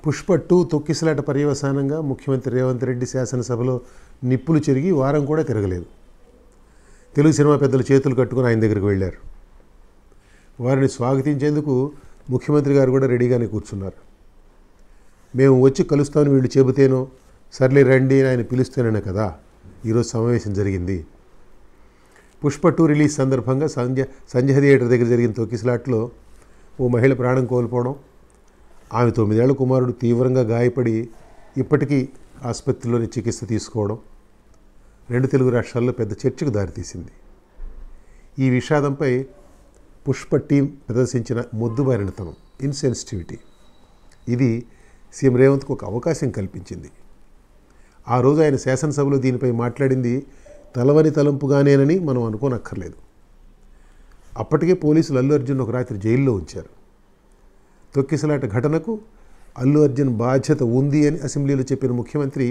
పుష్ప 2 తొక్కిసలాట పర్యవసానంగా ముఖ్యమంత్రి రేవంత్ రెడ్డి శాసనసభలో నిప్పులు చెరిగి వారం కూడా తిరగలేదు. తెలుగు సినిమా పెద్దలు చేతులు కట్టుకుని ఆయన దగ్గరికి వెళ్ళారు. వారిని స్వాగతించేందుకు ముఖ్యమంత్రి గారు కూడా రెడీగానే కూర్చున్నారు. మేము వచ్చి కలుస్తామని వీళ్ళు చెబితేనో, సర్లే రండి అని ఆయన పిలుస్తేనే కదా ఈరోజు సమావేశం జరిగింది. పుష్ప 2 రిలీజ్ సందర్భంగా సంజయ్ థియేటర్ దగ్గర జరిగిన తొక్కిసలాట్లో ఓ మహిళ ప్రాణం కోల్పోవడం, ఆమె 9 ఏళ్ల కుమారుడు తీవ్రంగా గాయపడి ఇప్పటికీ ఆసుపత్రిలోని చికిత్స తీసుకోవడం 2 తెలుగు రాష్ట్రాల్లో పెద్ద చర్చకు దారితీసింది. ఈ విషాదంపై పుష్ప టీం ప్రదర్శించిన మొద్దుబారినతనం, ఇన్సెన్సిటివిటీ, ఇది సీఎం రేవంత్కు ఒక అవకాశం కల్పించింది. ఆ రోజు ఆయన శాసనసభలో దీనిపై మాట్లాడింది తలవని తలంపుగానేనని మనం అనుకోనక్కర్లేదు. అప్పటికే పోలీసులు అల్లు అర్జున్ ఒక రాత్రి జైల్లో ఉంచారు. తొక్కిసలాట ఘటనకు అల్లు అర్జున్ బాధ్యత ఉంది అని అసెంబ్లీలో చెప్పిన ముఖ్యమంత్రి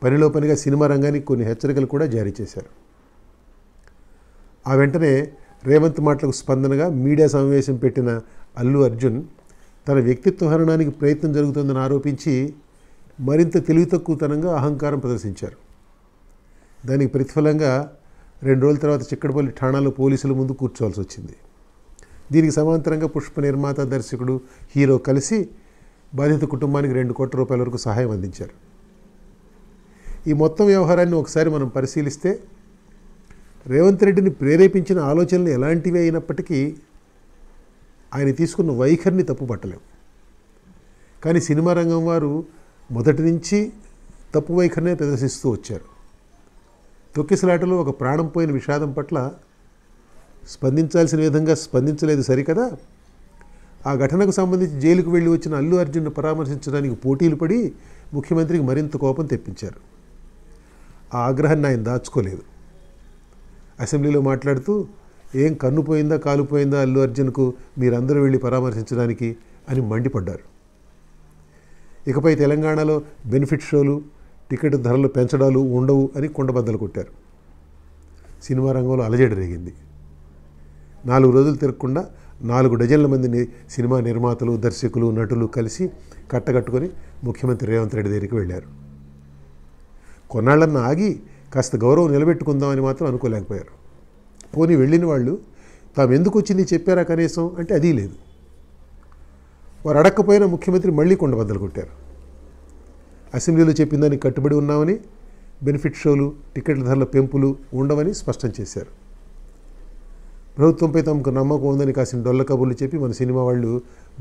పనిలో పనిగా సినిమా రంగానికి కొన్ని హెచ్చరికలు కూడా జారీ చేశారు. ఆ వెంటనే రేవంత్ మాటలకు స్పందనగా మీడియా సమావేశం పెట్టిన అల్లు అర్జున్ తన వ్యక్తిత్వ హననానికి ప్రయత్నం జరుగుతుందని ఆరోపించి మరింత తెలివి తక్కువతనంగా అహంకారం ప్రదర్శించారు. దానికి ప్రతిఫలంగా 2 రోజుల తర్వాత చిక్కడపల్లి ఠాణాలో పోలీసుల ముందు కూర్చోవాల్సి వచ్చింది. దీనికి సమాంతరంగా పుష్ప నిర్మాత, దర్శకుడు, హీరో కలిసి బాధిత కుటుంబానికి 2 కోట్ల రూపాయల వరకు సహాయం అందించారు. ఈ మొత్తం వ్యవహారాన్ని ఒకసారి మనం పరిశీలిస్తే రేవంత్ రెడ్డిని ప్రేరేపించిన ఆలోచనలు ఎలాంటివి అయినప్పటికీ ఆయన తీసుకున్న వైఖరిని తప్పుపట్టలేం. కానీ సినిమా రంగం వారు మొదటి నుంచి తప్పు వైఖరినే ప్రదర్శిస్తూ వచ్చారు. తొక్కిసలాటలో ఒక ప్రాణం పోయిన విషాదం పట్ల స్పందించాల్సిన విధంగా స్పందించలేదు సరికదా, ఆ ఘటనకు సంబంధించి జైలుకు వెళ్ళి వచ్చిన అల్లు అర్జున్ను పరామర్శించడానికి పోటీలు పడి ముఖ్యమంత్రికి మరింత కోపం తెప్పించారు. ఆ ఆగ్రహాన్ని ఆయన దాచుకోలేదు. అసెంబ్లీలో మాట్లాడుతూ ఏం కన్ను పోయిందా కాలు పోయిందా అల్లు అర్జున్కు మీరందరూ వెళ్ళి పరామర్శించడానికి అని మండిపడ్డారు. ఇకపై తెలంగాణలో బెనిఫిట్ షోలు, టికెట్ ధరలు పెంచడాలు ఉండవు అని కుండబద్దలు కొట్టారు. సినిమా రంగంలో అలజడి రేగింది. 4 రోజులు తిరగకుండా 4 డజన్ల మంది సినిమా నిర్మాతలు, దర్శకులు, నటులు కలిసి కట్టగట్టుకొని ముఖ్యమంత్రి రేవంత్ రెడ్డి దగ్గరికి వెళ్ళారు. కొన్నాళ్ళన్న ఆగి కాస్త గౌరవం నిలబెట్టుకుందామని మాత్రం అనుకోలేకపోయారు. పోనీ వెళ్ళిన వాళ్ళు తాము ఎందుకు వచ్చింది చెప్పారా కనీసం అంటే అదీ లేదు. వారు అడక్కపోయినా ముఖ్యమంత్రి మళ్ళీ కుండబద్దలు కొట్టారు. అసెంబ్లీలో చెప్పిన దానికి కట్టుబడి ఉన్నామని, బెనిఫిట్ షోలు, టికెట్ల ధరల పెంపులు ఉండవని స్పష్టం చేశారు. ప్రభుత్వంపై తమకు నమ్మకం ఉందని కాసిన డొల్ల కబుర్లు చెప్పి మన సినిమా వాళ్ళు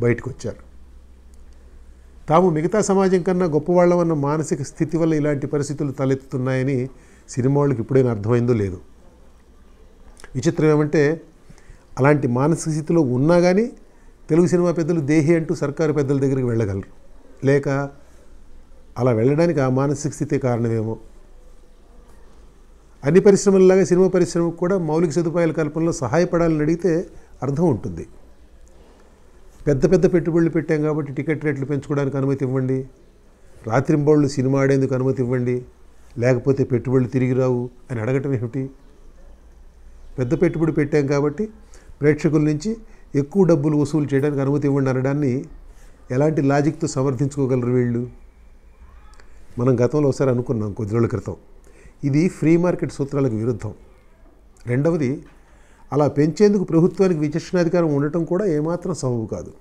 బయటకు వచ్చారు. తాము మిగతా సమాజం కన్నా గొప్పవాళ్ళమన్న మానసిక స్థితి వల్ల ఇలాంటి పరిస్థితులు తలెత్తుతున్నాయని సినిమా వాళ్ళకి ఇప్పుడైనా అర్థమైందో లేదు. విచిత్రం ఏమంటే అలాంటి మానసిక స్థితిలో ఉన్నా కానీ తెలుగు సినిమా పెద్దలు దేహి అంటూ సర్కారు పెద్దల దగ్గరికి వెళ్ళగలరు. లేక అలా వెళ్ళడానికి ఆ మానసిక స్థితి కారణమేమో. అన్ని పరిశ్రమలలాగా సినిమా పరిశ్రమకు కూడా మౌలిక సదుపాయాల కల్పనలో సహాయపడాలని అడిగితే అర్థం ఉంటుంది. పెద్ద పెద్ద పెట్టుబడులు పెట్టాం కాబట్టి టికెట్ రేట్లు పెంచుకోవడానికి అనుమతి ఇవ్వండి, రాత్రింబౌళ్ళు సినిమా ఆడేందుకు అనుమతి ఇవ్వండి, లేకపోతే పెట్టుబడులు తిరిగి రావు అని అడగటం ఏమిటి? పెద్ద పెట్టుబడి పెట్టాం కాబట్టి ప్రేక్షకుల నుంచి ఎక్కువ డబ్బులు వసూలు చేయడానికి అనుమతి ఇవ్వండి అనడాన్ని ఎలాంటి లాజిక్తో సమర్థించుకోగలరు వీళ్ళు? మనం గతంలో ఒకసారి అనుకున్నాం కొద్ది రోజుల క్రితం, ఇది ఫ్రీ మార్కెట్ సూత్రాలకు విరుద్ధం. రెండవది, అలా పెంచేందుకు ప్రభుత్వానికి విచక్షణాధికారం ఉండటం కూడా ఏమాత్రం సబబు కాదు.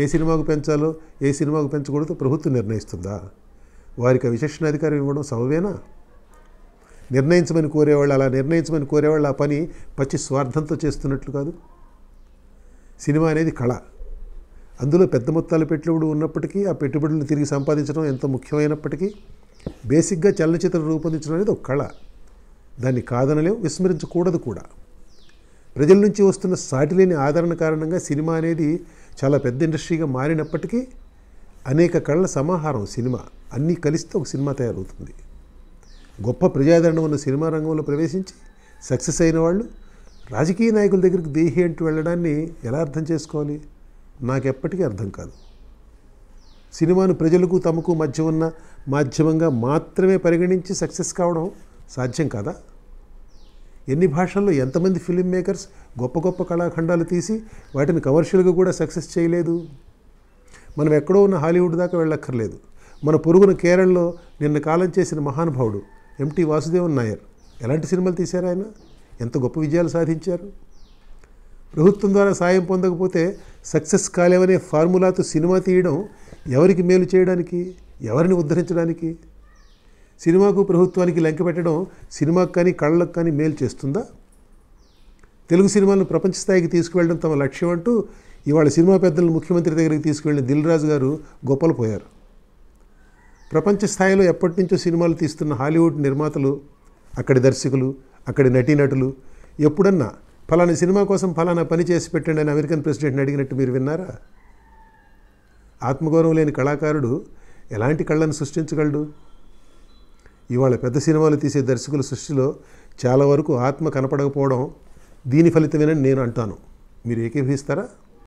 ఏ సినిమాకు పెంచాలో ఏ సినిమాకు పెంచకూడదో ప్రభుత్వం నిర్ణయిస్తుందా? వారికి ఆ విచక్షణాధికారం ఇవ్వడం సబబేనా? నిర్ణయించమని కోరేవాళ్ళు, అలా నిర్ణయించమని కోరేవాళ్ళు ఆ పని పచ్చి స్వార్థంతో చేస్తున్నట్లు కాదు. సినిమా అనేది కళ. అందులో పెద్ద మొత్తాల పెట్టుబడి ఉన్నప్పటికీ ఆ పెట్టుబడులను తిరిగి సంపాదించడం ఎంతో ముఖ్యమైనప్పటికీ బేసిక్గా చలనచిత్రం రూపొందించడం అనేది ఒక కళ. దాన్ని కాదనలేం, విస్మరించకూడదు కూడా. ప్రజల నుంచి వస్తున్న సాటిలేని ఆదరణ కారణంగా సినిమా అనేది చాలా పెద్ద ఇండస్ట్రీగా మారినప్పటికీ అనేక కళల సమాహారం సినిమా. అన్నీ కలిస్తే ఒక సినిమా తయారవుతుంది. గొప్ప ప్రజాదరణ ఉన్న సినిమా రంగంలో ప్రవేశించి సక్సెస్ అయిన వాళ్ళు రాజకీయ నాయకుల దగ్గరికి దేహి అంటూ వెళ్ళడాన్ని ఎలా అర్థం చేసుకోవాలి? నాకెప్పటికీ అర్థం కాదు. సినిమాను ప్రజలకు తమకు మధ్య ఉన్న మాధ్యమంగా మాత్రమే పరిగణించి సక్సెస్ కావడం సాధ్యం కాదా? ఎన్ని భాషల్లో ఎంతమంది ఫిల్మ్ మేకర్స్ గొప్ప గొప్ప కళాఖండాలు తీసి వాటిని కమర్షియల్గా కూడా సక్సెస్ చేయలేదు? మనం ఎక్కడో ఉన్న హాలీవుడ్ దాకా వెళ్ళక్కర్లేదు. మన పొరుగున కేరళలో నిన్న కాలం చేసిన మహానుభావుడు ఎంటీ వాసుదేవన్ నాయర్ ఎలాంటి సినిమాలు తీశారు? ఆయన ఎంత గొప్ప విజయాలు సాధించారు. ప్రభుత్వం ద్వారా సాయం పొందకపోతే సక్సెస్ కాలేవనే ఫార్ములాతో సినిమా తీయడం ఎవరికి మేలు చేయడానికి, ఎవరిని ఉద్ధరించడానికి? సినిమాకు ప్రభుత్వానికి లెంక పెట్టడం సినిమాకు కానీ కళ్ళకు కానీ మేలు చేస్తుందా? తెలుగు సినిమాలను ప్రపంచ స్థాయికి తీసుకువెళ్ళడం తమ లక్ష్యం అంటూ ఇవాళ సినిమా పెద్దలను ముఖ్యమంత్రి దగ్గరికి తీసుకువెళ్ళిన దిల్ రాజు గారు గొప్పలు పోయారు. ప్రపంచ స్థాయిలో ఎప్పటి నుంచో సినిమాలు తీస్తున్న హాలీవుడ్ నిర్మాతలు, అక్కడి దర్శకులు, అక్కడి నటీనటులు ఎప్పుడన్నా ఫలానా సినిమా కోసం ఫలానా పని చేసి పెట్టండి అని అమెరికన్ ప్రెసిడెంట్ని అడిగినట్టు మీరు విన్నారా? ఆత్మగౌరవం లేని కళాకారుడు ఎలాంటి కళ్ళను సృష్టించగలడు? ఇవాళ పెద్ద సినిమాలు తీసే దర్శకుల సృష్టిలో చాలా వరకు ఆత్మ కనపడకపోవడం దీని ఫలితమేనని నేను అంటాను. మీరు ఏకీభవిస్తారా?